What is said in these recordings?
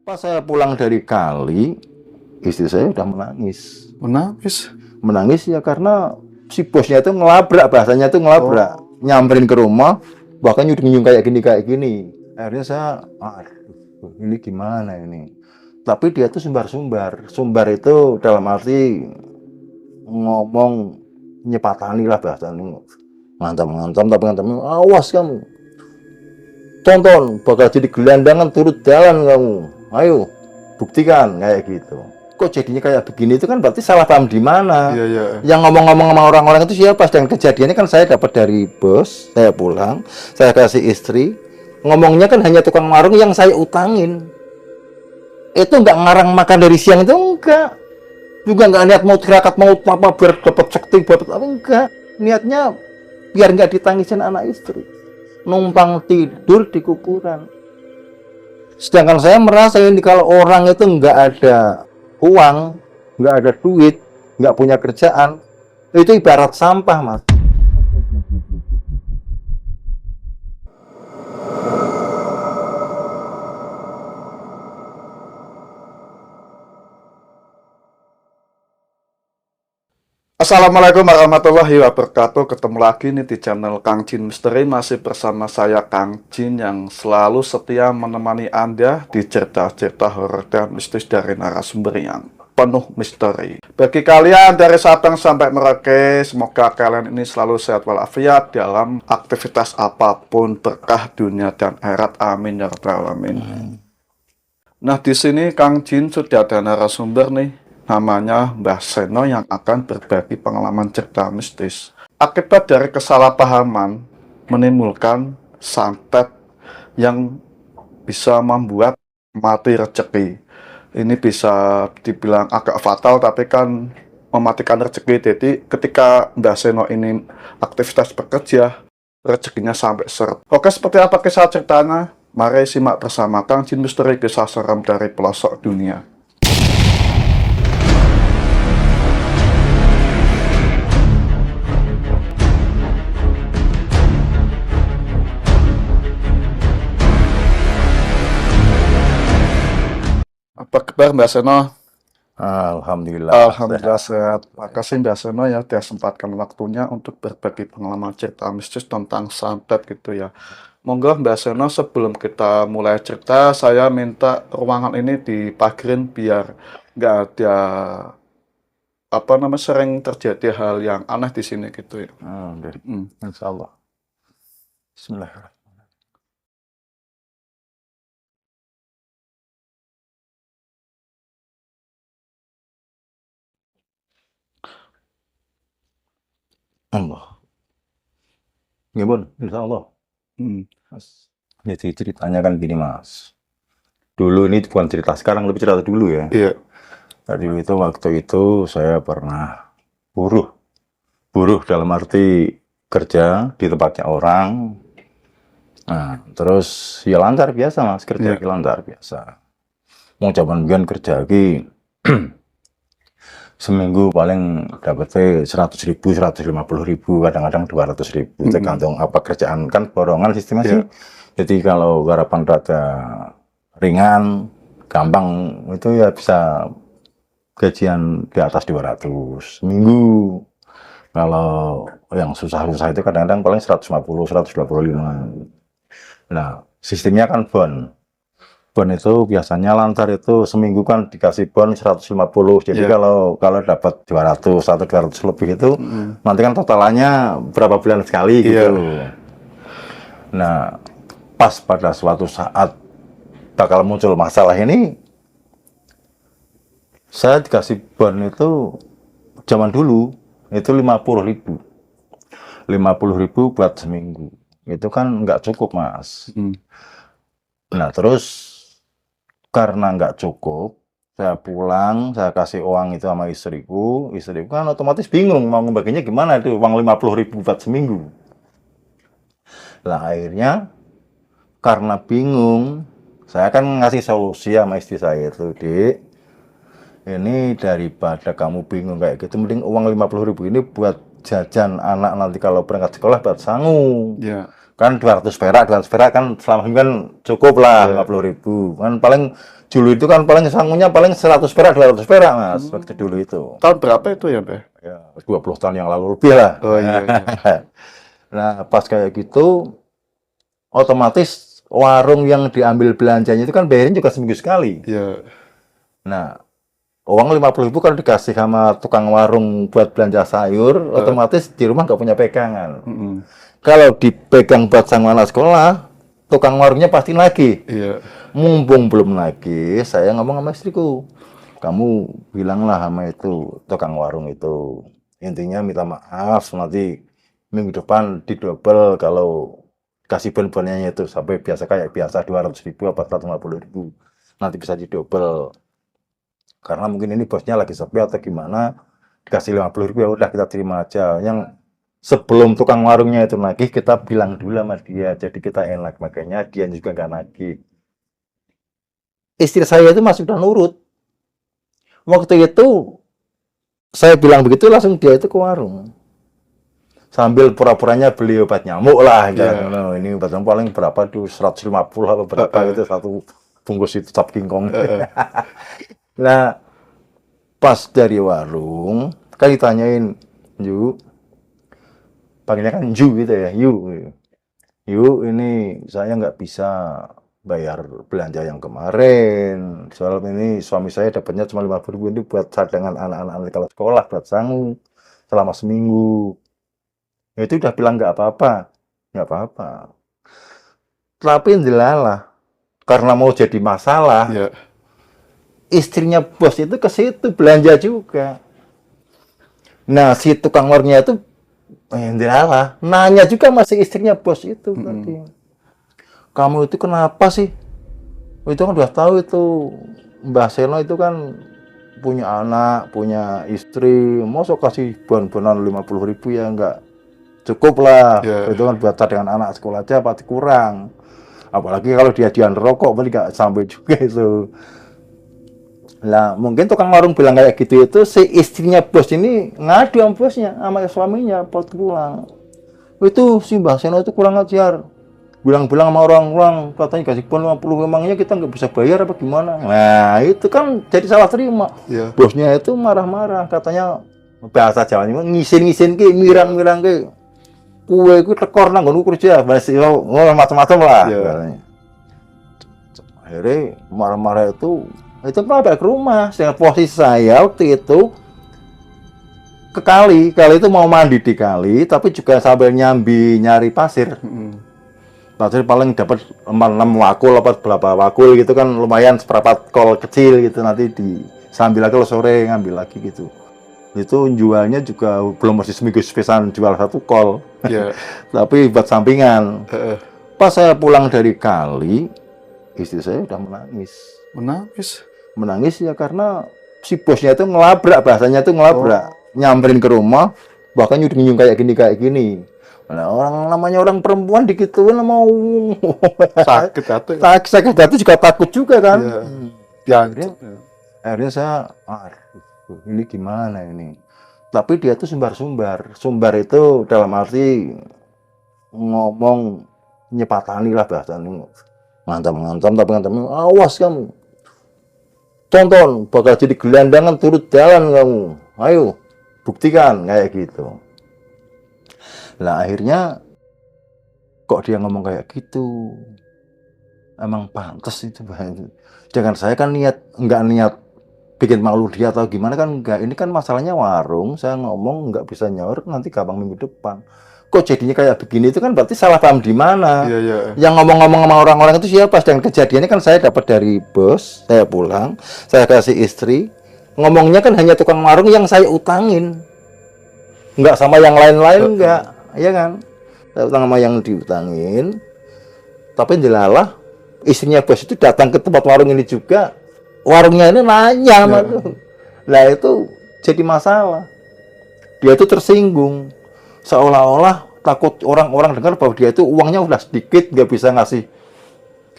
Pas saya pulang dari kali, istri saya udah menangis. Menangis? Menangis ya karena si bosnya itu ngelabrak, bahasanya itu ngelabrak. Nyamperin ke rumah, bahkan nyudung-nyudung kayak gini. Akhirnya saya, aduh, ini gimana ini? Tapi dia tuh sumbar-sumbar. Sumbar itu dalam arti ngomong nyepatani lah bahasanya. Ngancam-ngancam, tapi ngancam, awas kamu. Tonton, bakal jadi gelandangan turut jalan kamu. Ayo, buktikan kayak gitu. Kok jadinya kayak begini itu kan berarti salah paham di mana? Iya, iya. Yang ngomong-ngomong sama orang-orang itu siapa? Dan kejadiannya kan saya dapat dari bos, saya pulang, saya kasih istri. Ngomongnya kan hanya tukang warung yang saya utangin. Itu nggak ngarang makan dari siang itu enggak. Juga nggak niat mau tirakat mau apa biar dapat sekti dapat apa enggak. Niatnya biar nggak ditangisin anak istri. Numpang tidur di kuburan. Sedangkan saya merasa ini kalau orang itu nggak ada uang, nggak ada duit, nggak punya kerjaan, itu ibarat sampah, Mas. Assalamualaikum warahmatullahi wabarakatuh. Ketemu lagi nih di channel Kang Jin Misteri. Masih bersama saya Kang Jin yang selalu setia menemani Anda di cerita-cerita horor dan mistis dari narasumber yang penuh misteri. Bagi kalian dari Sabang sampai Merauke, semoga kalian ini selalu sehat walafiat dalam aktivitas apapun, berkah dunia dan akhirat. Amin ya rabbal alamin. Nah, di sini Kang Jin sudah ada narasumber nih, namanya Mbah Seno yang akan berbagi pengalaman cerita mistis. Akibat dari kesalahpahaman menimbulkan santet yang bisa membuat mati rezeki. Ini bisa dibilang agak fatal, tapi kan mematikan rezeki. Jadi ketika Mbah Seno ini aktivitas bekerja, rezekinya sampai seret. Oke, seperti apa kisah ceritanya? Mari simak bersama Kang Jin Misteri, kisah seram dari pelosok dunia. Apa kabar Mbak Seno? Alhamdulillah. Alhamdulillah sehat. Makasih Mbak Seno ya sudah sempatkan waktunya untuk berbagi pengalaman cerita mistis tentang santet gitu ya. Monggo Mbak Seno, sebelum kita mulai cerita, saya minta ruangan ini dipagerin biar nggak ada sering terjadi hal yang aneh di sini gitu ya. Insya Allah. Bismillahirrahmanirrahim. Allah. Ya bun, insya Allah. Mas. Jadi ceritanya kan gini Mas. Dulu ini bukan cerita sekarang, lebih cerita dulu ya. Iya. Tadi itu waktu itu saya pernah buruh dalam arti kerja di tempatnya orang. Nah, terus ya lancar biasa Mas, kerja Iya. lancar biasa. Mau zaman biyen kerja lagi seminggu paling dapetnya 100.000, 150.000, kadang-kadang 200.000, tergantung apa kerjaan, kan borongan sistemnya sih. Jadi kalau garapan rada ringan, gampang, itu ya bisa gajian di atas 200 seminggu. Kalau yang susah-susah itu kadang-kadang paling 150, 125. Nah, sistemnya kan bon itu biasanya lancar itu seminggu kan dikasih bon 150. Jadi kalau dapat 200 atau 200 lebih itu nanti kan totalannya berapa bulan sekali gitu. Nah, pas pada suatu saat bakal muncul masalah ini, saya dikasih bon itu zaman dulu itu 50.000. 50.000 buat seminggu. Itu kan nggak cukup Mas. Nah, terus karena nggak cukup, saya pulang, saya kasih uang itu sama istriku kan otomatis bingung mau ngebaginya gimana itu uang 50.000 buat seminggu. Lah akhirnya karena bingung, saya kan ngasih solusi sama istri saya itu, Dik, ini daripada kamu bingung kayak gitu, mending uang 50.000 ini buat jajan anak nanti kalau berangkat sekolah buat sangu. Kan 200 perak kan selama ini kan cukup lah, 50.000. Kan paling dulu itu kan paling sangunya paling 100 perak, 200 perak, Mas, waktu dulu itu. Tahun berapa itu ya, Mbak? Ya, 20 tahun yang lalu lebih lah. Oh iya. Nah, pas kayak gitu, otomatis warung yang diambil belanjanya itu kan bayarin juga seminggu sekali. Iya. Nah, uang 50.000 kalau dikasih sama tukang warung buat belanja sayur, otomatis di rumah nggak punya pegangan. Kalau dipegang buat sang anak sekolah, tukang warungnya pasti lagi. Iya. Mumpung belum lagi, saya ngomong sama istriku, kamu bilanglah sama itu tukang warung itu. Intinya minta maaf, nanti minggu depan didobel kalau kasih bon-bonnya itu sampai biasa kayak biasa 200.000 apa 150.000. Nanti bisa didobel. Karena mungkin ini bosnya lagi sepi atau gimana, dikasih 50.000 ya udah kita terima aja. Yang sebelum tukang warungnya itu nagih, kita bilang dulu sama dia, jadi kita enak, makanya dia juga nggak nagih. Istri saya itu masih udah nurut. Waktu itu saya bilang begitu, langsung dia itu ke warung. Sambil pura-puranya beli obat nyamuk lah. Yeah. Nah, ini obat nyamuk paling berapa tuh, 150 atau berapa gitu, satu bungkus itu cap King Kong. Nah, pas dari warung, kan ditanyain, Ju, panggilnya kan Ju gitu ya, Yu, ini saya nggak bisa bayar belanja yang kemarin. Soal ini suami saya dapatnya cuma 50.000 ini buat cadangan anak-anak kalau sekolah, buat sangu selama seminggu. Ya itu udah bilang nggak apa-apa. Tapi ndelalah, karena mau jadi masalah, Iya. istrinya bos itu ke situ belanja juga. Nah, si tukang warungnya itu ndelalah, nanya juga masih istrinya bos itu tadi. Kamu itu kenapa sih? Itu kan udah tahu itu Mbah Seno itu kan punya anak, punya istri, masa kasih bon-bonan 50.000 ya enggak cukup lah. Yeah. Itu kan buat cadangan anak sekolah aja pasti kurang. Apalagi kalau dia rokok, paling nggak sampai juga itu. Lah mungkin tukang warung bilang kayak gitu itu si istrinya bos ini ngadu sama bosnya, sama suaminya waktu pulang. Itu si Mbah Seno itu kurang ajar. Bilang-bilang sama orang-orang, katanya kasih bon 50, emangnya kita nggak bisa bayar apa gimana? Nah itu kan jadi salah terima. Yeah. Bosnya itu marah-marah, katanya bahasa Jawa ini ngisin-ngisin ke, mirang-mirang ke. Kue itu tekor nang nggonku kerja, masih macam-macam lah. Yeah. Akhirnya marah-marah itu malah balik ke rumah. Dengan posisi saya waktu itu ke kali itu mau mandi di kali, tapi juga sambil nyari pasir. Pasir paling dapat 6 wakul apa berapa wakul gitu kan, lumayan seperempat kol kecil gitu, nanti sambil lagi sore ngambil lagi gitu. Itu jualnya juga belum masih seminggu sepesan jual 1 kol. Yeah. Tapi buat sampingan. Pas saya pulang dari kali, istri saya udah menangis. Menangis ya karena si bosnya itu ngelabrak, bahasanya itu ngelabrak. Nyamperin ke rumah, bahkan nyudung kayak gini. Nah, namanya orang perempuan digituin mau sakit hati. Sakit hati juga takut juga kan. Ya. Akhirnya saya, ini gimana ini? Tapi dia tuh sumbar itu dalam arti ngomong nyepatani lah bahasanya, ngancam tapi awas kamu, tonton bakal jadi gelandangan turut jalan kamu, ayo buktikan kayak gitu. Lah akhirnya kok dia ngomong kayak gitu, emang pantas itu. Jangan saya kan nggak niat bikin malu dia atau gimana kan, enggak. Ini kan masalahnya warung, saya ngomong nggak bisa nyaur nanti gampang minggu depan. Kok jadinya kayak begini, itu kan berarti salah paham di mana. Yang ngomong-ngomong sama orang-orang itu siapa? Dan kejadiannya kan saya dapat dari bos, saya pulang, saya kasih istri, ngomongnya kan hanya tukang warung yang saya utangin, nggak sama yang lain-lain, nggak, ya kan? Saya utang sama yang diutangin, tapi ndelalah istrinya bos itu datang ke tempat warung ini juga, warungnya ini nanya sama tuh. Lah itu jadi masalah. Dia itu tersinggung, seolah-olah takut orang-orang dengar bahwa dia itu uangnya udah sedikit, nggak bisa ngasih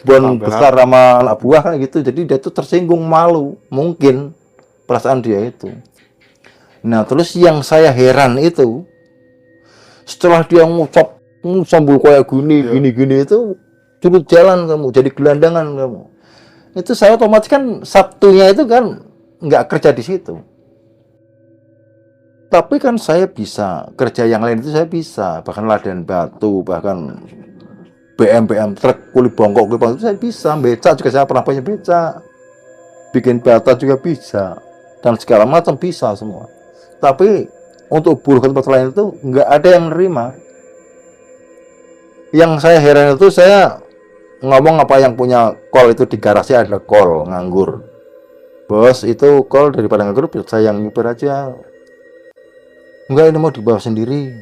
bon besar sama anak buah kan gitu. Jadi dia itu tersinggung, malu, mungkin perasaan dia itu. Nah terus yang saya heran itu, setelah dia ngucap sambul kayak gini, Iya. gini itu turut jalan kamu, jadi gelandangan kamu. Itu saya otomatis kan Sabtunya itu kan nggak kerja di situ. Tapi kan saya bisa kerja yang lain itu saya bisa, bahkan latihan batu, bahkan BM truk kuli bongkok itu saya bisa, beca juga saya pernah punya beca, bikin bata juga bisa, dan segala macam bisa semua. Tapi untuk buruh ke tempat lain itu nggak ada yang nerima. Yang saya heran itu saya ngomong apa yang punya call itu di garasi ada call nganggur. Bos itu call daripada nganggur saya yang nyupir aja. Enggak, ini mau dibawa sendiri.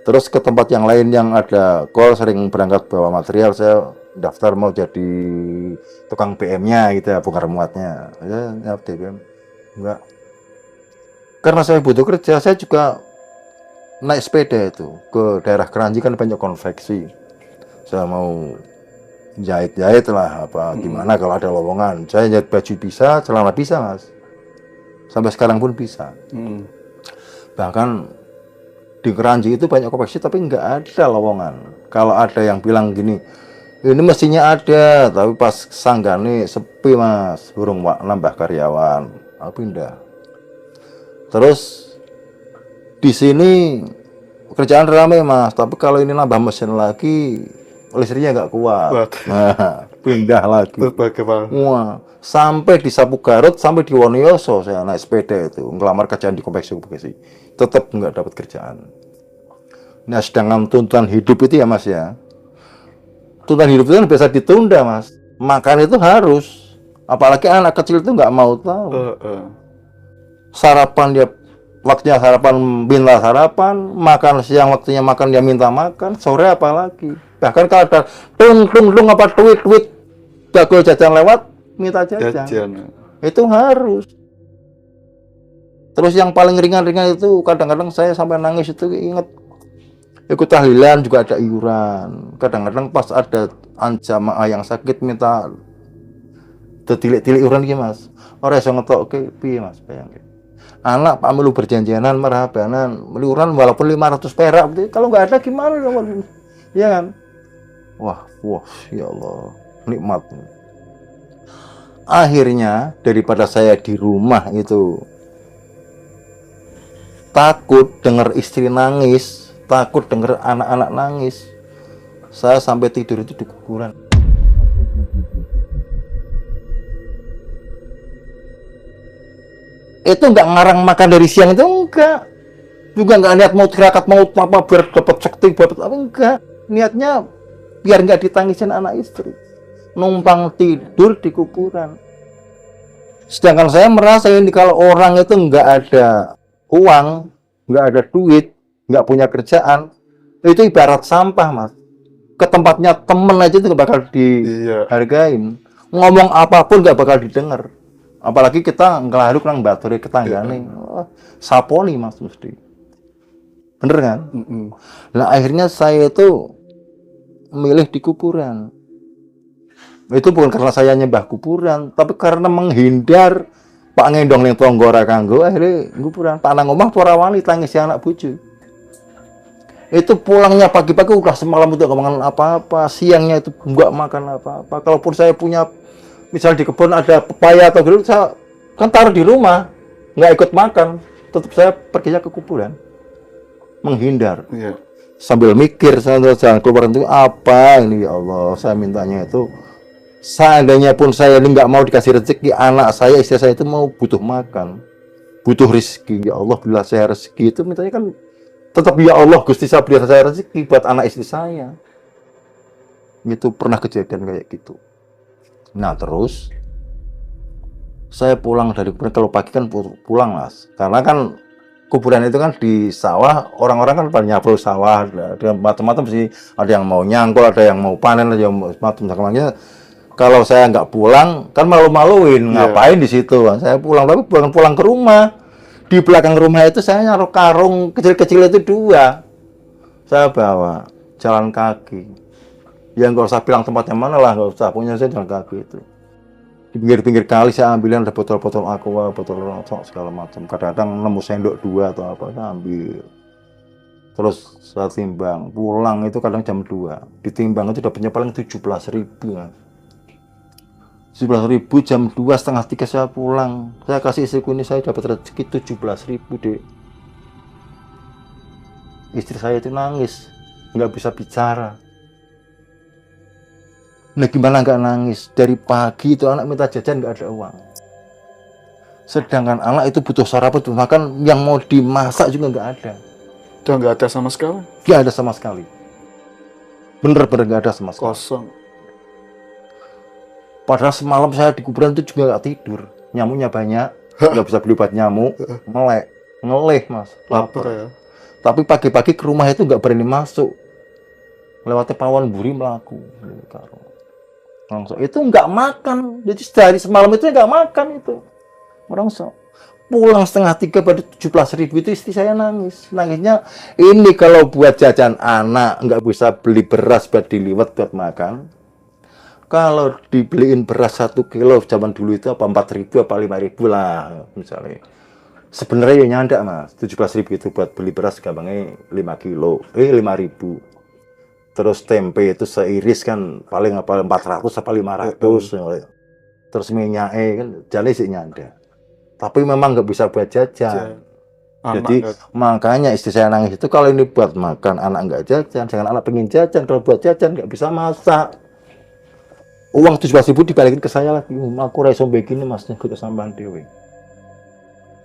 Terus ke tempat yang lain yang ada call sering berangkat bawa material, saya daftar mau jadi tukang BM-nya gitu ya, bongkar muatnya. Ya BM. Enggak. Karena saya butuh kerja, saya juga naik sepeda itu ke daerah Keranji kan banyak konveksi. Saya mau jahit-jahit lah apa gimana kalau ada lowongan. Saya jahit baju bisa, celana bisa, Mas. Sampai sekarang pun bisa. Bahkan di Keranji itu banyak konveksi tapi nggak ada lowongan. Kalau ada yang bilang gini, ini mestinya ada, tapi pas sanggane sepi Mas, burung nambah karyawan, aku pindah. Terus di sini pekerjaan ramai Mas, tapi kalau ini nambah mesin lagi, listriknya nggak kuat. Nah, pindah lagi. Wah, sampai di Sapu Garut, sampai di Wonosobo saya naik sepeda itu, ngelamar kerjaan di konveksi, tetap nggak dapat kerjaan. Nah, sedangkan tuntutan hidup itu ya Mas ya, tuntutan hidup itu kan biasa ditunda Mas. Makan itu harus, apalagi anak kecil itu nggak mau tahu. Sarapan dia waktunya sarapan minta sarapan, makan siang waktunya makan dia minta makan, sore apalagi. Bahkan kalau ada tung apa tweet bagul jajan lewat minta jajan. Itu harus. Terus yang paling ringan-ringan itu kadang-kadang saya sampai nangis itu inget ikut tahlilan juga ada iuran. Kadang-kadang pas ada jamaah yang sakit minta detilik-tilik iuran iki Mas. Ora iso ngetokke piye Mas bayangke. Anak Pak melu berjanjianan merhabanan iuran walaupun 500 perak kalau nggak ada gimana ya kan. Wah ya Allah nikmat. Akhirnya daripada saya di rumah itu takut dengar istri nangis, takut dengar anak-anak nangis, saya sampai tidur itu di kuburan. Itu nggak ngarang makan dari siang itu enggak, juga nggak niat mau tirakat mau apa biar dapat sakti dapat apa enggak, niatnya biar nggak ditangisin anak istri, numpang tidur di kuburan. Sedangkan saya merasa ini kalau orang itu nggak ada uang, nggak ada duit, nggak punya kerjaan, itu ibarat sampah Mas. Ke tempatnya temen aja itu nggak bakal dihargain, ngomong apapun nggak bakal didengar. Apalagi kita ngelahiruk nang baturi ketanggane. Saponi Mas mesti. Bener kan? Nah, akhirnya saya itu milih di kuburan. Itu bukan karena saya nyembah kuburan, tapi karena menghindar Pak ngendong ning tangga ora kanggo, akhirnya kuburan. Pak nang omah ora wani tangisi anak bojo. Itu pulangnya pagi-pagi udah semalam untuk makan apa-apa, siangnya itu enggak makan apa-apa. Kalaupun saya punya misal di kebun ada pepaya atau gitu, saya kan taruh di rumah, nggak ikut makan, tetap saya perginya ke kuburan, menghindar. Sambil mikir, saya jalan keluar itu apa ini ya Allah, saya mintanya itu, seandainya pun saya ini nggak mau dikasih rezeki, anak saya, istri saya itu mau butuh makan, butuh rezeki, ya Allah bila saya rezeki itu mintanya kan, tetap ya Allah Gusti saya beri saya rezeki buat anak istri saya. Itu pernah kejadian kayak gitu. Nah terus saya pulang dari kuburan, kalau pagi kan pulang Mas, karena kan kuburan itu kan di sawah, orang-orang kan pada nyapu sawah, ada macam-macam sih, ada yang mau nyangkul, ada yang mau panen, ada yang mau macam-macam. Kalau saya nggak pulang kan malu-maluin, ngapain di situ? Saya pulang, tapi bukan pulang ke rumah, di belakang rumah itu saya naruh karung kecil-kecil itu 2, saya bawa jalan kaki. Ya nggak usah bilang tempatnya mana lah, nggak usah, punya saya jalan kaki itu. Di pinggir-pinggir kali saya ambilin ada botol-botol aqua, botol rokok segala macam. Kadang-kadang nemu sendok 2 atau apa, saya ambil. Terus saya timbang, pulang itu kadang jam 2. Ditimbang itu dapatnya paling 17.000. 17.000 jam 2 setengah 3 saya pulang. Saya kasih istriku ini, saya dapat rezeki 17.000 deh. Istri saya itu nangis, nggak bisa bicara. Nah gimana nggak nangis? Dari pagi itu anak minta jajan nggak ada uang. Sedangkan anak itu butuh sarapan, butuh makan, yang mau dimasak juga nggak ada. Udah nggak ada sama sekali. Nggak ada sama sekali. Bener-bener nggak ada sama sekali. Kosong. Padahal semalam saya di kuburan itu juga nggak tidur. Nyamuknya banyak, nggak bisa beli obat nyamuk, melek, ngeleh mas. Lapar ya. Tapi pagi-pagi ke rumah itu nggak berani masuk. Lewatnya pawon buri melaku. Langsung itu nggak makan. Jadi sehari semalam itu nggak makan itu. Orang pulang setengah 3 pada 17.000 itu istri saya nangis. Nangisnya ini kalau buat jajan anak nggak bisa beli beras buat diliwet buat makan. Kalau dibeliin beras 1 kilo zaman dulu itu apa 4.000 apa 5.000 lah misalnya. Sebenarnya ya nyandak mas, 17.000 itu buat beli beras gampangnya 5 kilo, 5.000. Terus tempe itu seiris kan paling apa 400 apa 500. Terus minyaknya kan jadi sih nyandak. Tapi memang nggak bisa buat jajan. Jadi makanya istri saya nangis itu kalau ini buat makan anak nggak jajan, jangan anak pengen jajan, kalau buat jajan nggak bisa masak. Uang 17.000 dibalikin ke saya lagi. Aku raiso begini mas, kita sampean dewe.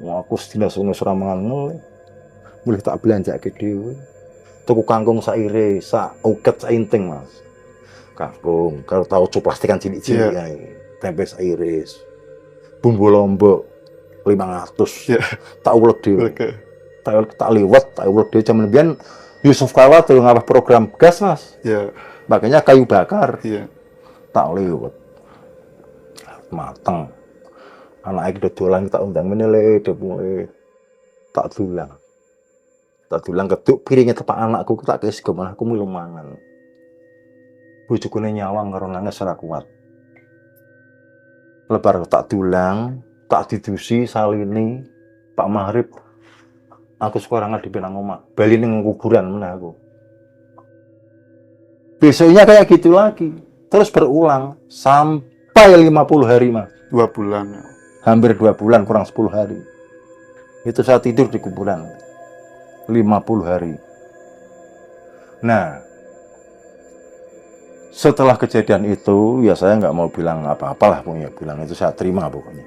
Aku tidak sungai suramangan mulai tak belanja ke dewe. Tuku kangkung saire, uket sainting mas. Kangkung, kalau tahu plastikan cilik-cilik ya. Tempe sairis, bumbu lombok 500. Tak ulek dewe. Tak liwat, tak ulek dewe jaman biyen Yusuf Kala tuh ngapa program gas mas. Makanya kayu bakar. Tak lewat mateng anak iki dodolan tak undang menele mulai tak dulang keduk piringnya tepak anakku tak kis malah aku milu mangan bojoku nyawang karo nangis ora kuat lebar tak dulang tak didusi salini Pak Mahrib aku sekarang di penang omah bali ning kuburan meneh aku besoknya kayak gitu lagi. Terus berulang sampai 50 hari mas. 2 bulan. Hampir 2 bulan kurang 10 hari. Itu saya tidur di kuburan 50 hari. Nah, setelah kejadian itu ya saya nggak mau bilang apa-apalah pokoknya bilang itu saya terima pokoknya.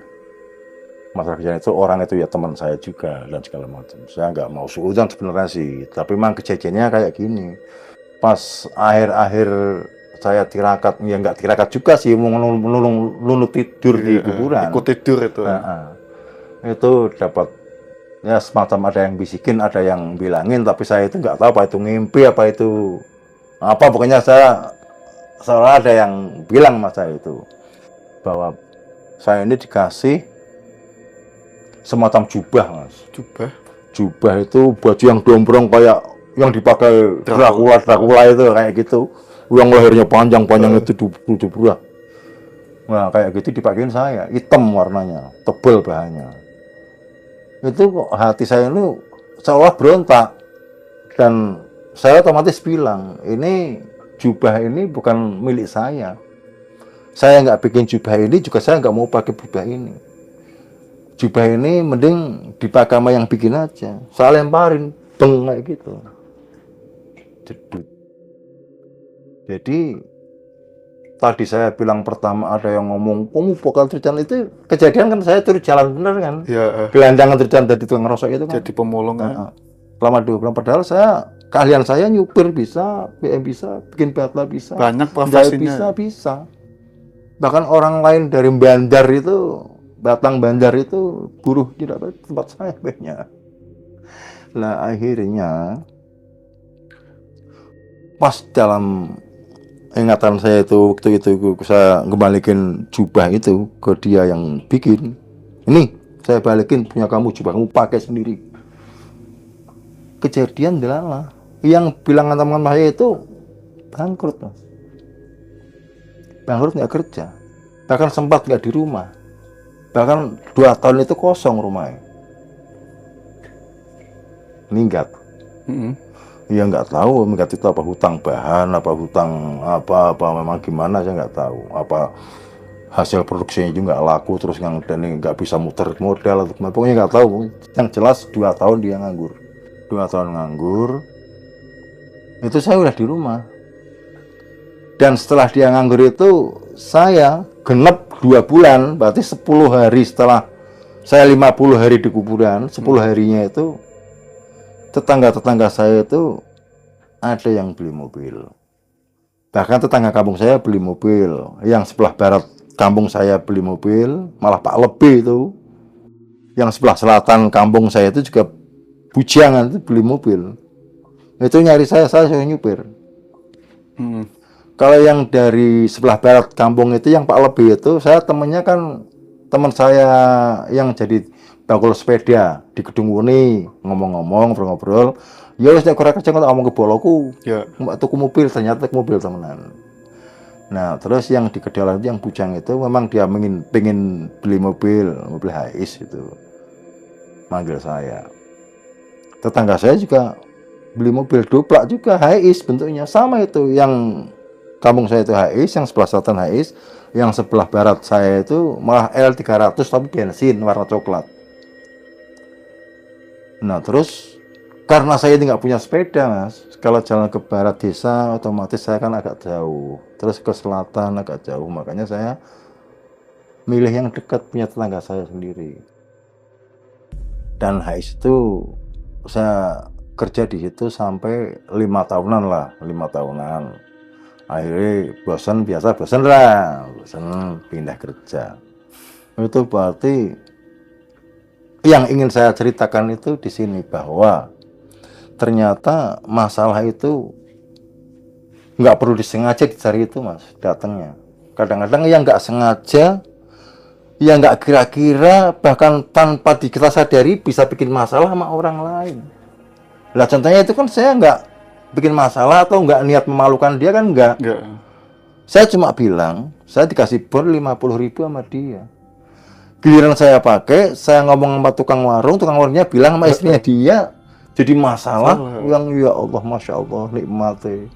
Masalah kejadian itu orang itu ya teman saya juga dan segala macam. Saya nggak mau suudzon sebenarnya sih. Tapi memang kejadiannya kayak gini. Pas akhir-akhir saya tirakat, ya nggak tirakat juga sih, mau nulung tidur di kuburan. Ikut tidur itu. Itu dapat ya semacam ada yang bisikin, ada yang bilangin, tapi saya itu nggak tahu apa itu ngimpi, apa itu apa. Pokoknya saya ada yang bilang sama saya itu bahwa saya ini dikasih semacam jubah mas. Jubah itu baju yang dombrong kayak yang dipakai Dracula itu kayak gitu. Yang lehernya panjang itu dubur. Nah kayak gitu dipakein saya, hitam warnanya, tebal bahannya. Itu kok hati saya ini seolah berontak dan saya otomatis bilang ini jubah ini bukan milik saya. Saya nggak bikin jubah ini juga saya nggak mau pakai jubah ini. Jubah ini mending dipakai sama yang bikin aja. Saya lemparin, beng kayak gitu. Jedut. Jadi tadi saya bilang pertama ada yang ngomong kamu bakal terjalan itu kejadian kan saya turun jalan bener kan gelandangan terjalan dari tukang ngerosok itu kan jadi pemulung kan selama 2 bulan padahal keahlian saya nyupir bisa, BM bisa, bikin batla bisa, banyak profesinya bisa bahkan orang lain dari bandar itu Batang Bandar itu buruh tidak pada tempat saya banyak. Lah akhirnya pas dalam ingatan saya itu waktu itu saya kembalikan jubah itu ke dia yang bikin. Ini saya balikin punya kamu, jubah kamu pakai sendiri. Kejadian adalah yang bilangan teman saya itu bangkrut mas. Bangkrut nggak kerja, bahkan sempat nggak di rumah, bahkan 2 tahun itu kosong rumahnya. Minggat. Ya nggak tahu mengganti itu apa hutang bahan, apa hutang apa memang gimana saya nggak tahu. Apa hasil produksinya juga nggak laku terus yang dan nggak bisa muter modal atau gimana. Pokoknya nggak tahu. Yang jelas 2 tahun dia nganggur. 2 tahun nganggur. Itu saya udah di rumah. Dan setelah dia nganggur itu saya genep 2 bulan, berarti 10 hari setelah saya 50 hari di kuburan, 10 harinya itu tetangga-tetangga saya itu ada yang beli mobil. Bahkan tetangga kampung saya beli mobil. Yang sebelah barat kampung saya beli mobil, malah Pak Lebih itu. Yang sebelah selatan kampung saya itu juga bujangan itu beli mobil. Itu nyari saya suruh nyupir. Kalau yang dari sebelah barat kampung itu yang Pak Lebih itu, saya temennya kan teman saya yang jadi bakul sepeda di Gedung Wuni, ngomong-ngomong, ngobrol-ngobrol. Ya wis nek ora kerja kok ngomong ke boloku. Ya. Mbak tuku mobil, ternyata tuku mobil temenan. Nah, terus yang di Kedalan itu yang bujang itu memang dia pengen beli mobil HIS itu. Manggil saya. Tetangga saya juga beli mobil doplak juga HIS bentuknya sama itu. Yang kampung saya itu HIS, yang sebelah selatan HIS, yang sebelah barat saya itu malah L300 tapi bensin warna coklat. Nah terus karena saya ini nggak punya sepeda mas, kalau jalan ke barat desa otomatis saya kan agak jauh, terus ke selatan agak jauh, makanya saya milih yang dekat punya tetangga saya sendiri. Dan HIS itu saya kerja di situ sampai 5 tahunan lah, 5 tahunan. Akhirnya bosan pindah kerja. Itu berarti yang ingin saya ceritakan itu di sini bahwa ternyata masalah itu nggak perlu disengaja dicari itu mas datangnya. Kadang-kadang yang nggak sengaja, yang nggak kira-kira bahkan tanpa kita sadari bisa bikin masalah sama orang lain. Lah contohnya itu kan saya nggak bikin masalah atau nggak niat memalukan dia kan nggak. Saya cuma bilang saya dikasih bon 50.000 sama dia. Giliran saya pakai, saya ngomong sama tukang warungnya bilang sama istrinya dia jadi masalah yang ya Allah Masya Allah nikmatnya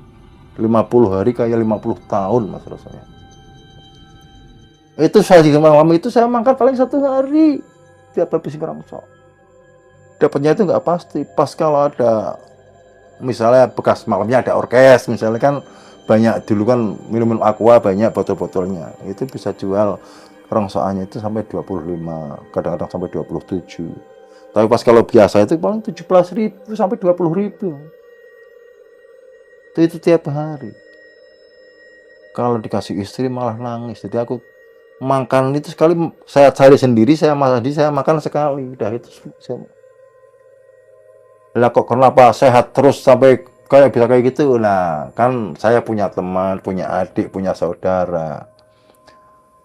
50 hari kayak 50 tahun mas rasanya. Itu saya di malam itu saya makan paling 1 hari tiap habis ngerangsok. Dapatnya itu nggak pasti. Pas kalau ada misalnya bekas malamnya ada orkes misalnya kan banyak dulu kan minum aqua banyak botol-botolnya itu bisa jual rongsokannya itu sampai 25 kadang-kadang sampai 27 tapi pas kalau biasa itu paling 17.000 sampai 20.000 itu tiap hari. Kalau dikasih istri malah nangis, jadi aku makan itu sekali saya cari sendiri, saya makan sekali udah itu saya. Lah kok kenapa sehat terus sampai kayak bisa kayak gitu? Nah kan saya punya teman, punya adik, punya saudara.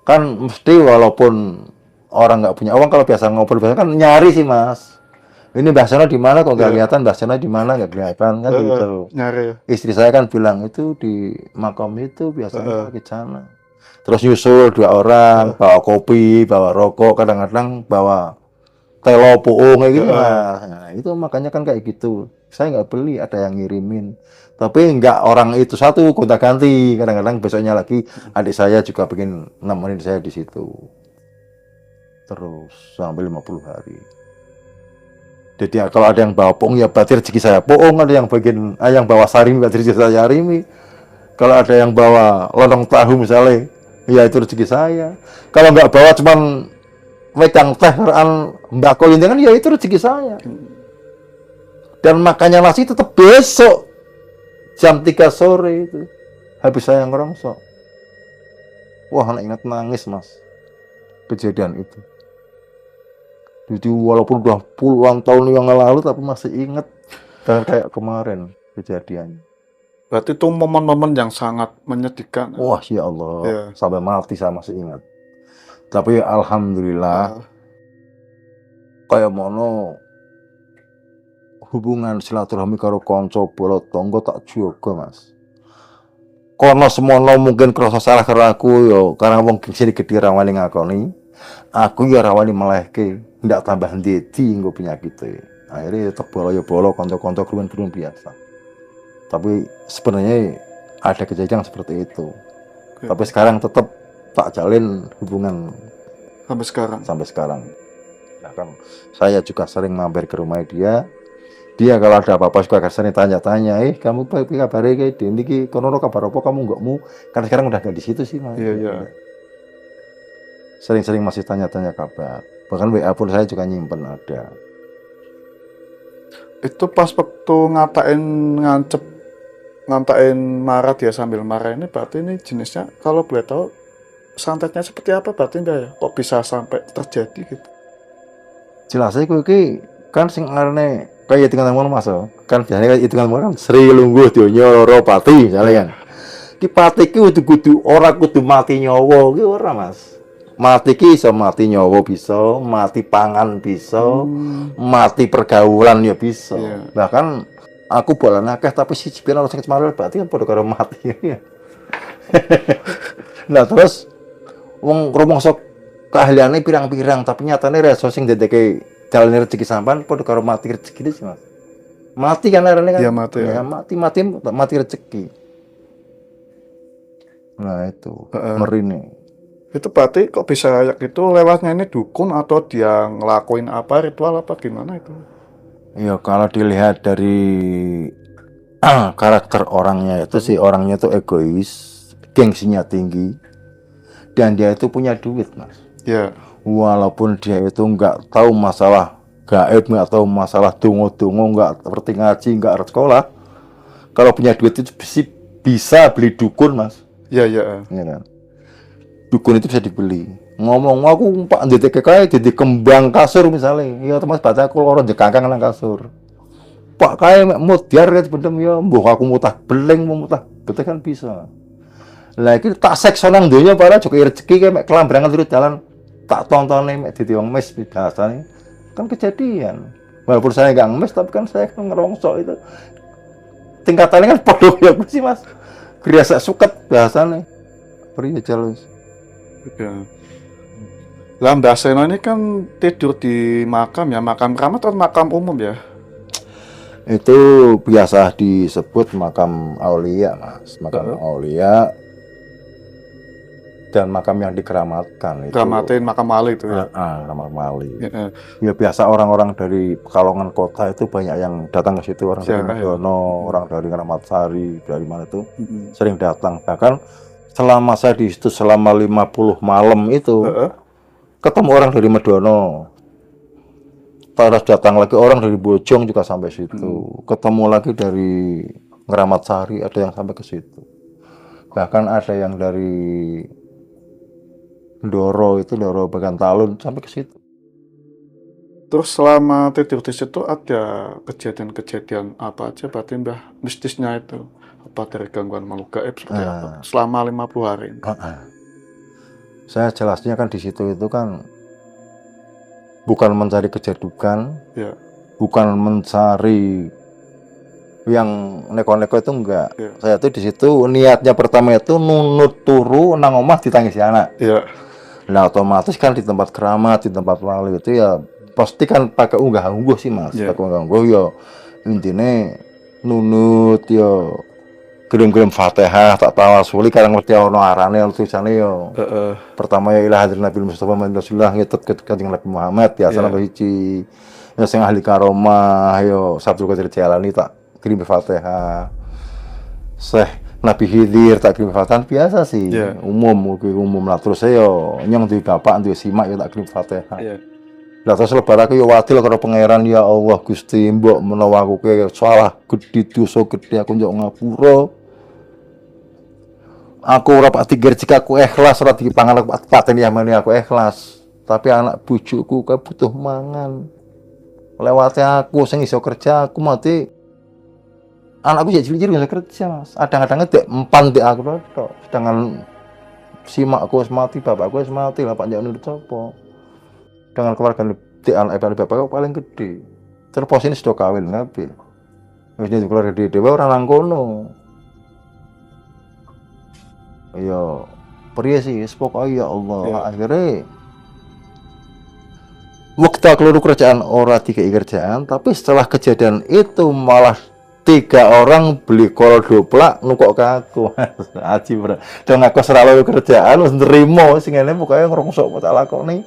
Kan mesti walaupun orang nggak punya uang kalau biasa ngobrol biasa kan nyari sih mas. Ini Mbah Sono di mana kok nggak kelihatan, Mbah Sono di mana nggak kelihatan kan gitu. Nyari. Istri saya kan bilang itu di makam itu biasanya di sana. Terus nyusul 2 orang, bawa kopi, bawa rokok, kadang-kadang bawa telo puung kayak gitu mas. Nah, itu makanya kan kayak gitu. Saya nggak beli, ada yang ngirimin. Tapi nggak orang itu satu gonta-ganti. Kadang-kadang besoknya lagi adik saya juga pengen nemenin saya di situ. Terus sampai 50 hari. Jadi kalau ada yang bawa puung ya berarti rezeki saya puung, ada yang yang bawa sarimi berarti rezeki saya sarimi. Kalau ada yang bawa lontong tahu misalnya, ya itu rezeki saya. Kalau nggak bawa cuman megang teh Mbak Kolin kan ya itu rezeki saya. Dan makannya nasi tetap besok jam 3 sore itu habis saya ngerongsok. Wah anak ingat nangis mas kejadian itu. Jadi walaupun udah puluhan tahun yang lalu tapi masih ingat dan kayak kemarin kejadiannya. Berarti itu momen-momen yang sangat menyedihkan. Wah ya Allah sampai mati saya masih ingat. Tapi alhamdulillah kayak mono hubungan silaturahmi karo kanca bola tangga tak jaga mas. Kono semono mungkin krasa salah karo aku yo karena wong sing gedhe ra wani ngakoni. Aku ya ra wani melehke, ndak tambah ndedi nggo penyakit. Akhirnya tetep bolo kanca-kanca keruwen-keruwen biasa. Tapi sebenarnya ada kejadian seperti itu. Oke. Tapi sekarang tetap tak jalin hubungan Sampai sekarang. sampai sekarang. Bahkan saya juga sering mampir ke rumah dia. Dia kalau ada apa-apa juga sering tanya-tanya, kamu kabarnya kayak ini ki kono kabar apa kamu nggak mau? Kan sekarang udah nggak di situ sih, Mas. Iya, iya. Sering-sering masih tanya-tanya kabar. Bahkan WA pun saya juga nyimpen ada. Itu pas waktu ngatain marah, dia sambil marah ini, berarti ini jenisnya kalau boleh tahu santetnya seperti apa berarti enggak ya? Kok bisa sampai terjadi gitu? Jelas aja iki kan sing arane kayak hitungan ngono Mas. Kan biasanya kayak hitungan ngono kan Sri Lungguh Donya Loro Pati misalnya kan. Ki pati ki kudu ora kudu mati nyawa ki ora Mas. Mati ki iso mati nyawa bisa, mati pangan bisa, mati pergaulan ya bisa. Iya. Bahkan aku bolan akeh tapi siji ben ora sakit marel berarti kan padha karo mati. Nah terus wong rumangsa keahliane pirang-pirang tapi nyatane reso sing ndadeke dalane rezeki sampean padha karo mati rezeki sih Mas. Mati kan arane kan. Iya, mati, ya. Mati rezeki. Nah itu merine. Itu berarti kok bisa kayak gitu, lewatnya ini dukun atau dia ngelakuin apa, ritual apa gimana itu? Ya kalau dilihat dari karakter orangnya itu sih orangnya itu egois, gengsinya tinggi, dan dia itu punya duit Mas. Ya. Walaupun dia itu nggak tahu masalah gaib, nggak tahu masalah dungo-dungo, nggak seperti ngaji, nggak sekolah, kalau punya duit itu bisa beli dukun Mas. Ya, ya. Ya kan? Dukun itu bisa dibeli. Ngomong aku Pak ndek kayak jadi kembang kasur misalnya. Ya Mas baca aku loro jekangkang nang kasur. Pak kae mek mutiar ya bendem ya mbuh aku mutah beling mutah betul kan bisa. Lah iki tak sekso nang donya para joki rezeki kae mek kelambrangan turut jalan tak tontone mek dadi wong mes biasane. Kan kejadian. Walaupun saya enggak ngemes tapi kan saya kan ngerongso itu. Tingkatannya kan padha ya sih Mas. Griasa suket biasane. Priye jalus. Ya. Lah Mbah Seno ini kan tidur di makam ya, makam keramat atau makam umum ya? Itu biasa disebut makam aulia Mas, makam aulia dan makam yang dikeramatkan itu. Keramatin makam wali itu ya. Makam wali. Ya. Ya biasa orang-orang dari Pekalongan kota itu banyak yang datang ke situ, orang dari Medono, orang dari Keramat Sari, dari mana itu sering datang. Bahkan selama saya di situ selama 50 malam itu ketemu orang dari Medono. Terus datang lagi orang dari Bojong juga sampai situ. Ketemu lagi dari Keramat Sari, ada yang sampai ke situ. Bahkan ada yang dari Ndoro itu, Ndoro Bagan Talun sampai ke situ. Terus selama tidur di situ ada kejadian-kejadian apa aja berarti Mbah mistisnya itu? Apa dari gangguan makhluk gaib seperti apa? Selama 50 hari ini. Saya jelasnya kan di situ itu kan bukan mencari kejadukan, Ya. bukan mencari yang neko-neko itu enggak. Ya. Saya tuh di situ niatnya pertama itu nunut turu nang omah ditangisi anak. Ya. Nah otomatis kan di tempat keramat, di tempat wali itu ya pasti kan pakai unggah-ungguh sih Mas. Ya. Pakai unggah-ungguh ya intine nunut ya kirim-kirim Fatihah tak tawasuli karang mesti ono arane tulisane yo. Pertama ya ilah hadir Nabi Mustafa Muhammad Rasulullah ngetut ke Kanjeng Nabi Muhammad biasa nomor 1. Ya sing ahli karomah yo Sabtu Qadir Jalani tak kirim Fatihah. Syekh Nabi Khidir tak kirim Fatihah biasa sih. Umum lah terus yo nyong duwe bapak duwe simak yo tak kirim Fatihah. Lah terus lebar aku yo wadil karo pangeran ya Allah Gusti mbok menawa aku salah gedhe dosa gedhe aku njok ngapura. Aku ora pati jika aku ikhlas ora dipangan aku pateni amane aku ikhlas. Tapi anak bojoku kae butuh mangan. Lewate aku sing iso kerja aku mati. Anakku ya cilik-cilik iso kerja Mas. Kadang-kadang dek empan dek aku tok. Sedangkan simakku wis mati, bapakku wis mati, lah Pak Njak nurut sapa. Dengan keluarga dek anak bapakku paling gede. Terus ini sudah kawin kabeh. Wis keluarga dhewe ora nang kono. Ya priye sih pokoke ya Allah akhirnya waktu keluar kerjaan ora dikai kerjaan tapi setelah kejadian itu malah 3 orang beli kol doplak nukok ke aku. Aji bro. Dong aku selalu kerjaan wis nrimo sing ngene pokoke ngrungsuk tak lakoni.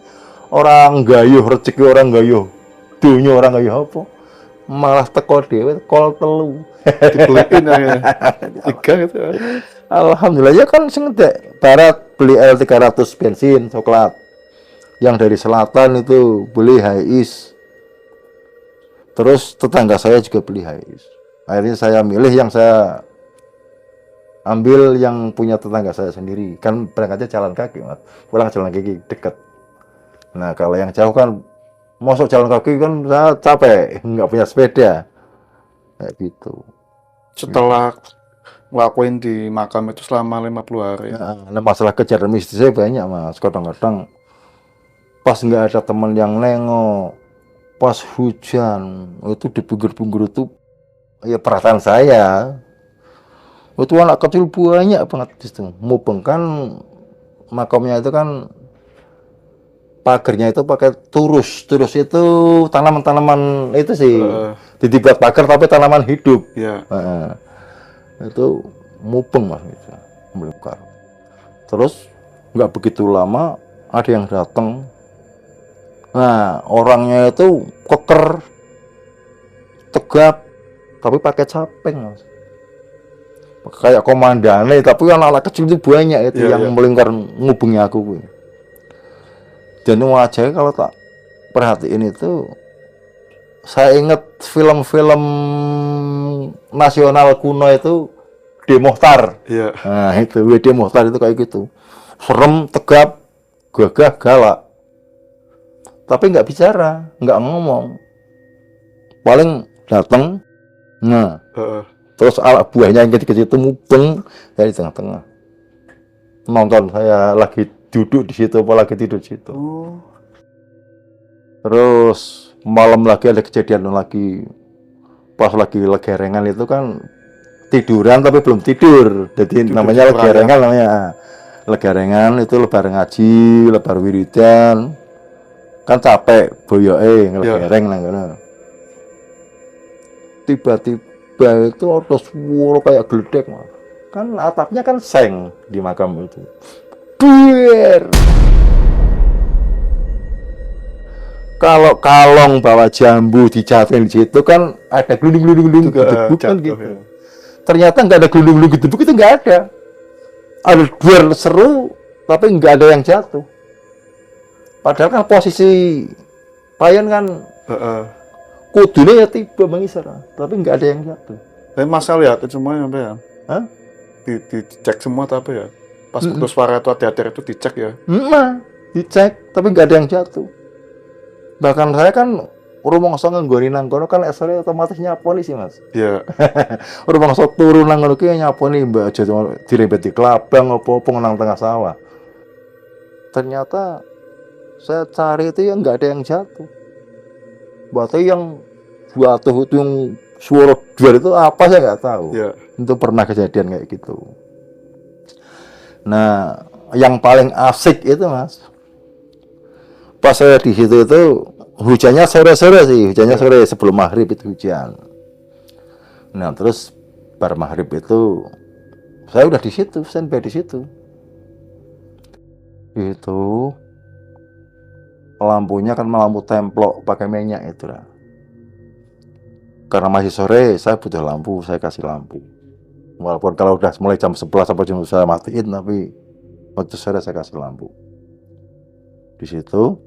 Orang gayuh rezeki orang gayuh. Dunya orang gayuh apa? Malah teko dhewe kol telu. Dibeliin ya. 3 gitu. Alhamdulillah ya kan sing ndek barat beli L300 bensin coklat. Yang dari selatan itu beli Hiace. Terus tetangga saya juga beli Hiace. Akhirnya saya milih yang saya ambil yang punya tetangga saya sendiri. Kan berangkatnya jalan kaki, Mas. Pulang jalan kaki dekat. Nah, kalau yang jauh kan masuk jalan kaki kan saya capek, nggak punya sepeda. Kayak gitu. Setelah ngelakuin di makam itu selama 50 hari. Nah, masalah kejadian mistis saya banyak, Mas. Kadang-kadang pas nggak ada teman yang nengok, pas hujan, itu di pinggir-pinggir itu ya perasaan saya itu anak kecil banyak banget di situ. Mubeng kan makamnya itu kan pagarnya itu pakai turus itu tanaman-tanaman itu sih dibuat pagar tapi tanaman hidup. Ya. Itu mubeng Mas itu membongkar. Terus nggak begitu lama ada yang datang. Nah orangnya itu keker tegap tapi pakai caping Mas. Kayak komandannya tapi anak-anak kecil itu banyak itu yang melingkar ngubungi aku. Dan wajahnya kalau tak perhatiin itu saya ingat film-film nasional kuno itu D. Mochtar. Iya. Nah itu D. Mochtar itu kayak gitu. Serem, tegap, gagah, galak. Tapi nggak bicara, nggak ngomong. Paling datang. Nah, terus anak buahnya yang kecil-kecil itu mubeng dari tengah-tengah. Nonton saya lagi duduk di situ, apa lagi tidur di situ. Terus malam lagi ada kejadian lagi, pas lagi legerengan itu kan tiduran tapi belum tidur. Jadi namanya legerengan namanya. Legerengan itu lebar ngaji, lebar wiridan. Kan capek boyoke ngelegereng nang ngono. Tiba-tiba itu ada suara kayak geledek Mas. Kan atapnya kan seng di makam itu. Duer. Kalau kalong bawa jambu dijatuhin di situ kan ada gelundung-gelundung gitu gitu. Ya. Ternyata nggak ada gelundung-gelundung gitu itu nggak ada. Ada duer seru tapi nggak ada yang jatuh. Padahal kan posisi payan kan kudunya ya tiba mengisar, tapi nggak ada yang jatuh. Tapi Mas lihat itu semuanya sampai ya? Hah? Dicek semua tapi ya? Pas putus suara itu hati-hati itu dicek ya? Dicek, tapi nggak ada yang jatuh. Bahkan saya kan rumangsa nggoni nang kono kan esore otomatis nyaponi sih Mas. Iya. Rumangsa turu nang ngono ki nyaponi mbak aja dirembet di kelabang apa nang tengah sawah. Ternyata saya cari itu yang nggak ada yang jatuh. Berarti yang jatuh itu yang suara duar itu apa saya nggak tahu. Yeah. Itu pernah kejadian kayak gitu. Nah, yang paling asik itu Mas, pas saya di situ itu hujannya sore-sore sih, hujannya sore sebelum maghrib itu hujan. Nah terus bar maghrib itu saya udah di situ, standby di situ. Itu lampunya kan lampu templok pakai minyak itu lah. Karena masih sore, saya butuh lampu, saya kasih lampu. Walaupun kalau udah mulai jam 11 sampai jam saya matiin, tapi waktu sore saya kasih lampu. Di situ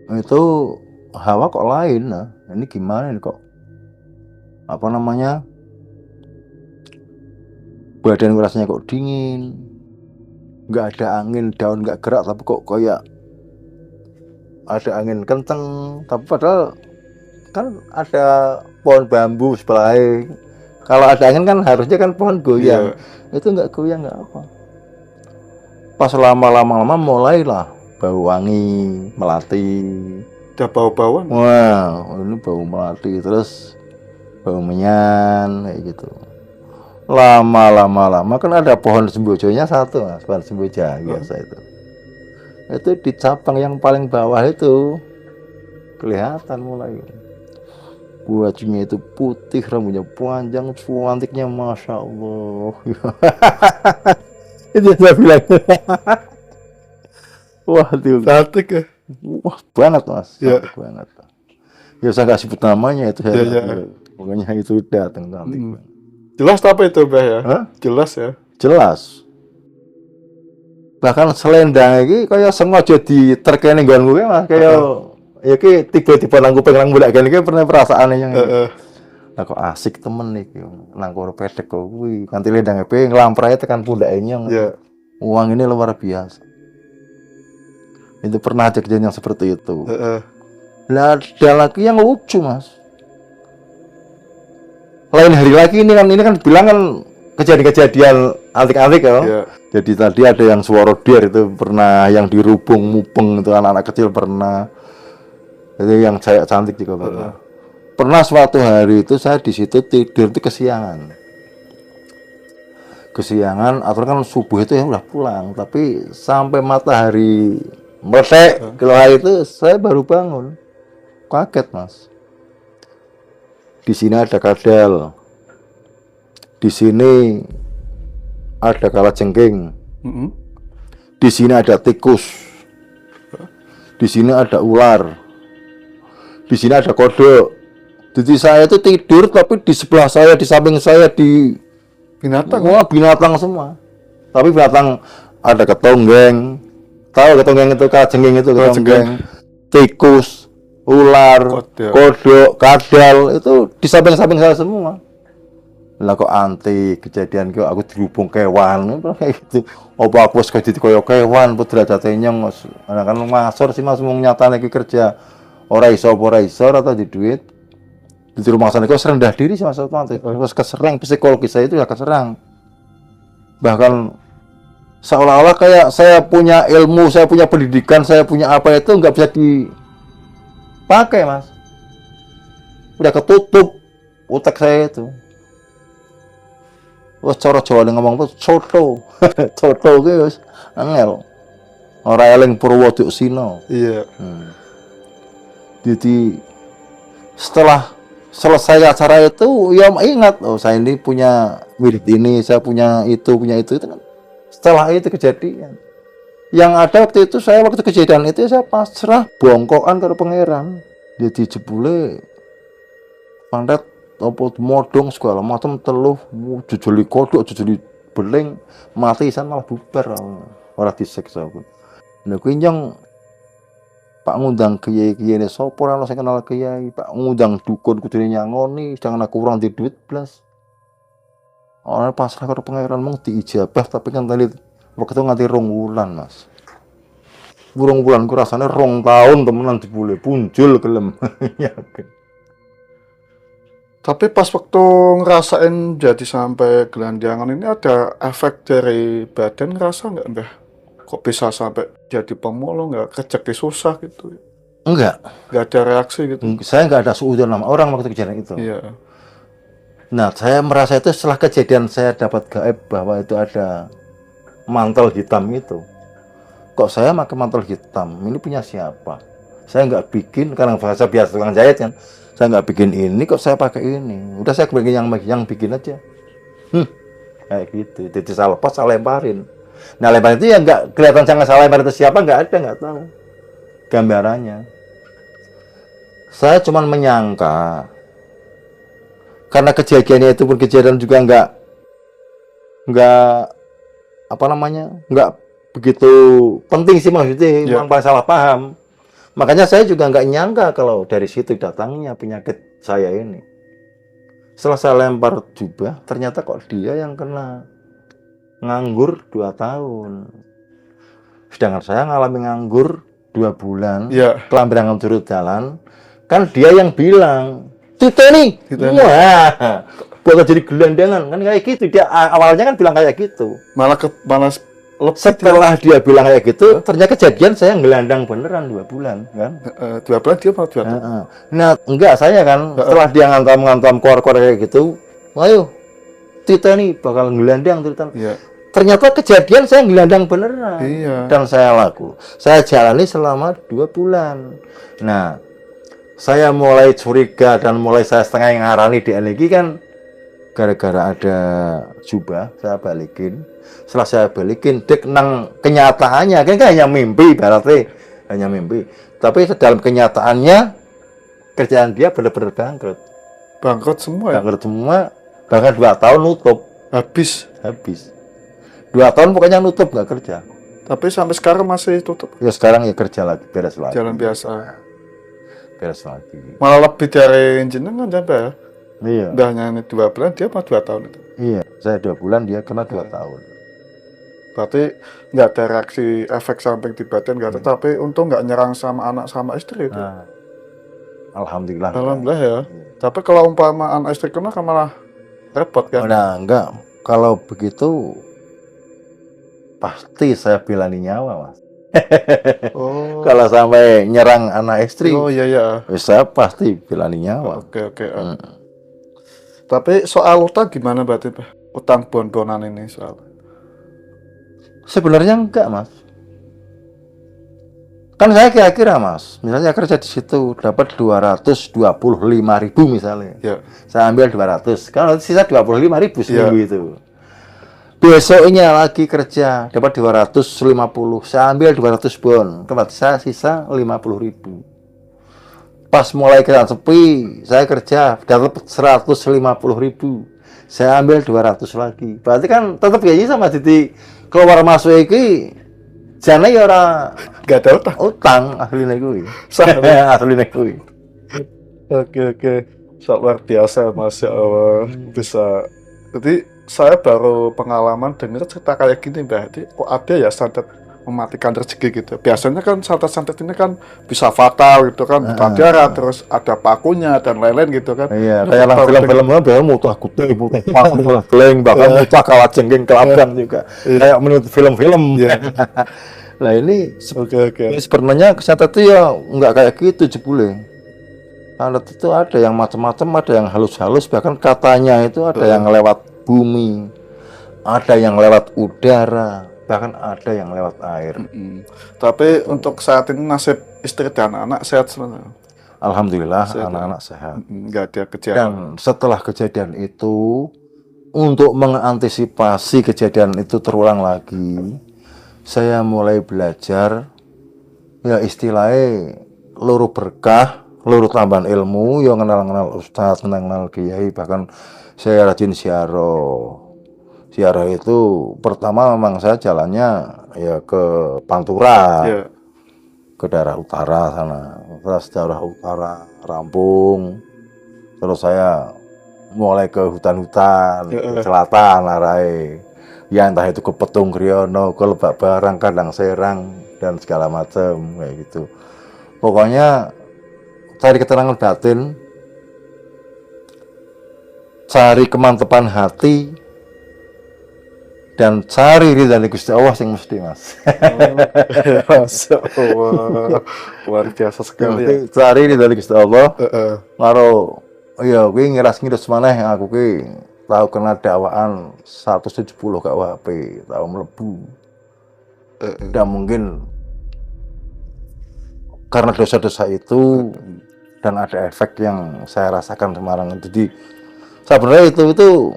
itu hawa kok lain, nah ini gimana ini kok? Apa namanya? Badan rasanya kok dingin. Nggak ada angin, daun nggak gerak tapi kok kayak ada angin kenceng, tapi padahal kan ada pohon bambu sebelahnya. Kalau ada angin kan harusnya kan pohon goyang. Itu nggak goyang nggak apa. Pas lama-lama mulailah bau wangi melati. Udah bau-bauan? Wah, ini bau melati terus bau menyan kayak gitu. Lama kan ada pohon sembojonya satu Mas, pohon semboja biasa itu di cabang yang paling bawah itu kelihatan mulai bajunya itu putih, rambutnya panjang, cantiknya masya Allah. Itu yang saya bilang. Wah, itu Cantik ya. wah banget mas, Ya. cantik banget. Ya saya nggak sebut namanya itu saya. Ya. Pokoknya itu datang cantik banget. Jelas apa itu Mbah ya? Hah? Jelas ya. Jelas. Bahkan selendang ini kayak sengaja diterkene nggon gue mas, kayak ya ki tiba-tiba nang kuping nang budak gini pernah perasaan yang nah kok asik temen nih nang koro pedek kok kuwi kanthi lendange pe nglamprai tekan pundake nyong. Ya. Uang ini luar biasa. Itu pernah ada kejadian yang seperti itu. Lah ada lagi yang lucu mas. Lain hari lagi ini kan bilang kan kejadian-kejadian antik-antik ya. Ya. Jadi tadi ada yang suara deer itu pernah, yang dirubung mupeng itu anak-anak kecil pernah. Itu yang saya cantik juga pernah. Pernah suatu hari itu saya di situ tidur itu kesiangan. Atau kan subuh itu ya udah pulang, tapi sampai matahari melek keluar itu saya baru bangun. Kaget mas. Di sini ada kadal. Di sini ada kalajengking. Di sini ada tikus. Di sini ada ular. Di sini ada kodok. Jadi saya itu tidur tapi di sebelah saya, di samping saya di Binatang. wah binatang semua. Tapi binatang ada ketonggeng. Tahu ketonggeng itu kalajengking itu ketonggeng. Tikus, ular, kodok, kadal itu di samping-samping saya semua. Lah kok antik kejadian kok aku dirubung kewan kayak gitu. Apa aku wis dadi kaya kewan derajate nyong kan ngasor sih mas mung nyatane iki kerja ora iso atau di duit. Di rumah sana kok rendah diri sih mas terus keserang psikologis saya itu ya keserang. Bahkan seolah-olah kayak saya punya ilmu, saya punya pendidikan, saya punya apa itu nggak bisa dipakai mas. Udah ketutup otak saya itu. Wah, cara Jawa ngomong tuh coto. Coto ki wis angel. Ora eling Purwodok Sina. Iya. Jadi setelah selesai acara itu ya ingat, oh saya ini punya wirid ini, saya punya itu kan. Setelah itu kejadian. Yang ada waktu itu saya waktu kejadian itu saya pasrah bongkokan karo pangeran. Jadi jebule pandat apa modong segala macam teluh jujuli kodok jujuli beling mati san malah bubar ora disiksa pun. Nah kuwi nyong Pak ngundang kiai-kiai ne sapa ora sing kenal kiai, Pak ngundang dukun kudune nyangoni sedangkan aku kurang di duit blas. Ora pasrah karo pangeran mung diijabah tapi kan tadi waktu nganti 2 wulan Mas. 2 wulan ku rasane 2 tahun temenan jebule punjul gelem. Yakin. Tapi pas waktu ngerasain jadi sampai gelandangan ini ada efek dari badan ngerasa nggak Mbah? Kok bisa sampai jadi pemulung nggak kejeki susah gitu? Enggak. Nggak ada reaksi gitu? Saya nggak ada suudzon sama orang waktu kejadian itu. Iya. Nah saya merasa itu setelah kejadian saya dapat gaib bahwa itu ada mantel hitam itu. Kok saya pakai mantel hitam? Ini punya siapa? Saya nggak bikin karena bahasa biasa tukang jahit kan. Saya nggak bikin ini, kok saya pakai ini. Udah saya bikin yang bikin aja. Kayak gitu. Jadi saya lepas, saya lemparin. Nah lemparin itu ya nggak kelihatan saya lempar itu siapa, nggak ada, nggak tahu gambarannya. Saya cuma menyangka karena kejadiannya itu pun kejadian juga nggak apa namanya, nggak begitu penting sih maksudnya, memang salah paham. Makanya saya juga nggak nyangka kalau dari situ datangnya penyakit saya ini. Setelah saya lempar jubah, ternyata kok dia yang kena nganggur 2 tahun. Sedangkan saya ngalami nganggur 2 bulan, kelambiran turut jalan. Kan dia yang bilang, Titeni, wah, buat jadi gelandangan. Kan kayak gitu, dia awalnya kan bilang kayak gitu. Malah setelah dia bilang kayak gitu, ternyata kejadian saya ngelandang beneran 2 bulan, kan? 2 bulan dia malah 2 tahun. Nah, enggak saya kan, setelah dia ngantam keluar kayak gitu, ayo, Tita nih bakal ngelandang Tita. Ternyata kejadian saya ngelandang beneran, dan saya jalani selama 2 bulan. Nah, saya mulai curiga dan mulai saya setengah ngarani di NIK kan gara-gara ada jubah, saya balikin. Setelah saya balikin, dek nang kenyataannya kan hanya mimpi, berarti hanya mimpi. Tapi dalam kenyataannya kerjaan dia benar-benar bangkrut. Bangkrut semua ya? Bangkrut semua, bahkan 2 tahun nutup. Habis. 2 tahun pokoknya nutup, nggak kerja. Tapi sampai sekarang masih tutup. Ya sekarang ya kerja lagi, beres lagi. Jalan biasa. Beres lagi. Malah lebih dari jenengan sampai ya? Iya. Udah hanya 2 bulan, dia mah 2 tahun itu. Iya, saya 2 bulan, dia kena 2 tahun. Berarti nggak ada reaksi efek samping di badan, nggak ada. Tapi untung nggak nyerang sama anak sama istri itu. Nah, alhamdulillah. Alhamdulillah ya. Tapi kalau umpama anak istri kena kan malah repot kan? Nah, enggak. Kalau begitu pasti saya bilani nyawa, Mas. Oh. Kalau sampai nyerang anak istri, Oh iya ya. saya pasti bilani nyawa. Oke. Tapi soal utang gimana berarti, Pak? Utang bon-bonan ini soal. Sebenarnya enggak, Mas. Kan saya kira-kira, Mas, misalnya kerja di situ dapat 225.000 misalnya. Ya. Saya ambil 200. Kalau sisa 25.000 seminggu Iya. itu. Besoknya lagi kerja dapat 250. Saya ambil 200 bon. Berarti saya sisa 50.000. Pas mulai kerjaan sepi, saya kerja dapat 150.000. Saya ambil 200 lagi. Berarti kan tetap gaji sama jadi keluar masuk iki jane ya ora Gak ada utang. utang asline kuwi. Asline kuwi. Oke. So, luar biasa, Masya Allah. Bisa. Jadi saya baru pengalaman dengar cerita kayak gini, Mbak. Jadi kok ada ya santet mematikan rezeki gitu. Biasanya kan santet-santet ini kan bisa fatal gitu kan, buta darah, terus ada pakunya dan lain-lain gitu kan. Iya, kayak film-film biar mutu aku tuh, mutu geleng, bahkan mutu kalah jengking kelabang juga. Kayak menurut film-film. Nah ini Oke. sebenarnya santet itu ya nggak kayak gitu jebule. Santet itu ada yang macam-macam, ada yang halus-halus, bahkan katanya itu ada yang lewat bumi, ada yang lewat udara, bahkan ada yang lewat air. Tapi untuk saat ini nasib istri dan anak sehat sebenarnya. Alhamdulillah anak-anak sehat. Nggak ada kejadian. Dan setelah kejadian itu, untuk mengantisipasi kejadian itu terulang lagi, saya mulai belajar ya istilahnya luru berkah, luru tambahan ilmu, yang kenal-kenal ustadz, kenal-kenal kiai, bahkan saya rajin ziarah. Ziarah itu pertama memang saya jalannya ya ke Pantura, ke daerah utara sana. Terus daerah utara rampung, terus saya mulai ke hutan-hutan, ke selatan arahnya. Ya entah itu ke Petung Kriono, ke Lebak Barang, Kandang Serang, dan segala macam kayak gitu. Pokoknya cari ketenangan batin, cari kemantapan hati, dan cari ridha dari Gusti Allah yang mesti, Mas. Masya Allah, luar biasa sekali ya. Cari ridha dari Gusti Allah. Karo ya kuwi ngiras-ngiras maneh aku ki tahu kena dakwaan 170 KUHP, tahu mlebu. Dan mungkin karena dosa-dosa itu dan ada efek yang saya rasakan kemarin. Jadi sebenarnya itu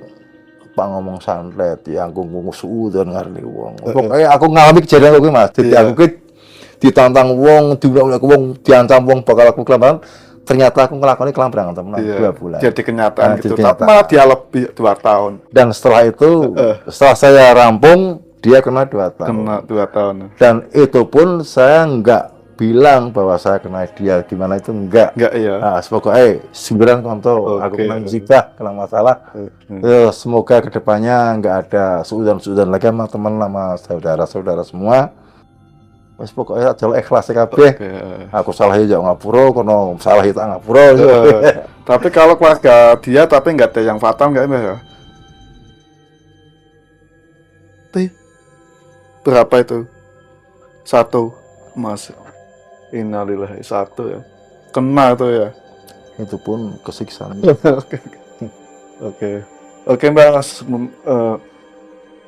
Pak ngomong santet yang aku suudon ngarani wong. Pokoknya aku ngalami kejadian kuwi, Mas. Jadi aku ki ditantang wong, diulang wong, diancam wong bakal aku kelambaran. Ternyata aku ngelakoni kelambaran teman 2 bulan. Jadi kenyataan gitu. Jadi kenyataan. Malah dia lebih 2 tahun. Dan setelah itu, setelah saya rampung, dia kena 2 tahun. Kena 2 tahun. Dan itu pun saya nggak bilang bahwa saya kena dia gimana itu enggak. Enggak ya. Nah, semoga sembilan konto aku kena musibah, kena masalah. Semoga kedepannya nggak ada suudan-suudan lagi sama teman, sama saudara-saudara semua. Wes pokoknya jalur ikhlas kabeh. Aku salah ya ngapura, kono salah itu ngapura. Tapi kalau keluarga dia tapi nggak ada yang fatal nggak ya? Berapa itu? 1, Mas. Innalillahi 1 ya. Kena tuh ya. Itu pun kesiksaan. Oke Mbak,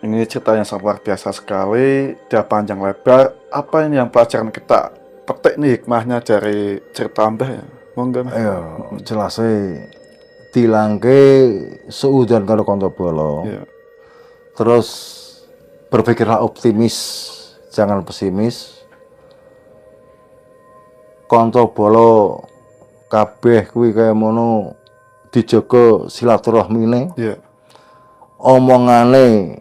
ini cerita yang sangat luar biasa sekali, dia panjang lebar. Apa ini yang pelajaran kita petik nih hikmahnya dari cerita Mbak ya? Monggo. Ayo, jelas dilangke seudan karo kanca bala. Iya. Terus berpikirlah optimis, jangan pesimis. Kanca bala kabeh kuwi kaya mono dijaga silaturahmine. Iya. Omongane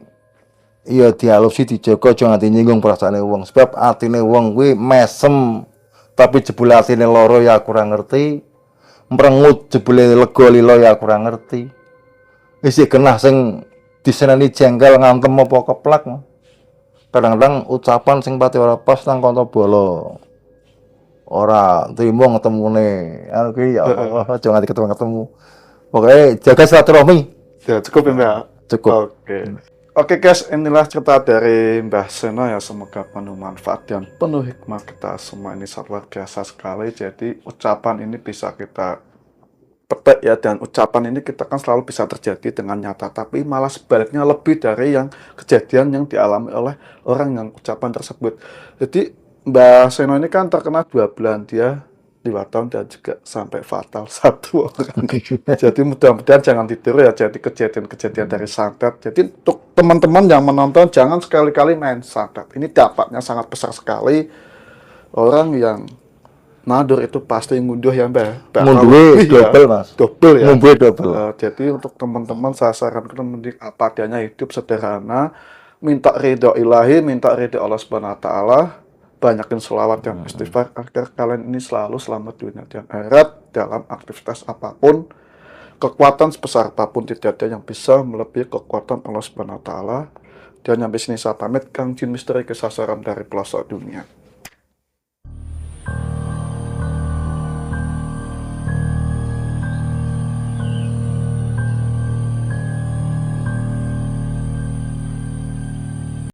ya dialusi dijaga aja nganti nyinggung perasaane wong. Sebab atine wong kuwi mesem tapi jebule atine lara ya kurang ngerti. Mrengut jebule lega lila ya kurang ngerti. Isih genah sing diseneni jengkel ngantem apa keplak. Kadang-kadang ucapan sing pati ora pas nang kanca bala. Ora trimo ngetemune. Anu ki ya Allah, aja nganti ketemu. Pokoknya jaga silaturahmi. Ya, cukup ya, Mbak. Cukup. Oke. Oke guys, inilah cerita dari Mbah Seno ya. Semoga penuh manfaat dan penuh hikmah kita semua. Ini sangat luar biasa sekali. Jadi ucapan ini bisa kita petik ya, dan ucapan ini kita kan selalu bisa terjadi dengan nyata, tapi malah sebaliknya lebih dari yang kejadian yang dialami oleh orang yang ucapan tersebut. Jadi Mbah Seno ini kan terkena 2 bulan, dia 2 tahun dan juga sampai fatal 1 orang. Jadi mudah-mudahan jangan ditiru ya, jadi kejadian-kejadian dari santet. Jadi untuk teman-teman yang menonton, jangan sekali-kali main santet. Ini dampaknya sangat besar sekali. Orang yang nadur itu pasti ngunduh ya Mbak. Ngunduhe double Mas. Double ya. Ngunduhe double. Jadi untuk teman-teman saya sarankan mending apa adanya, hidup sederhana, minta ridho ilahi, minta ridho Allah Subhanahu wa taala, banyakin sholawat dan istighfar agar kalian ini selalu selamat dunia dan akhirat dalam aktivitas apapun. Kekuatan sebesar apapun tidak ada yang bisa melebihi kekuatan Allah Subhanahu wa taala. Dan sampai sini saya pamit, Kang Jin Misteri, kesasaran dari pelosok dunia.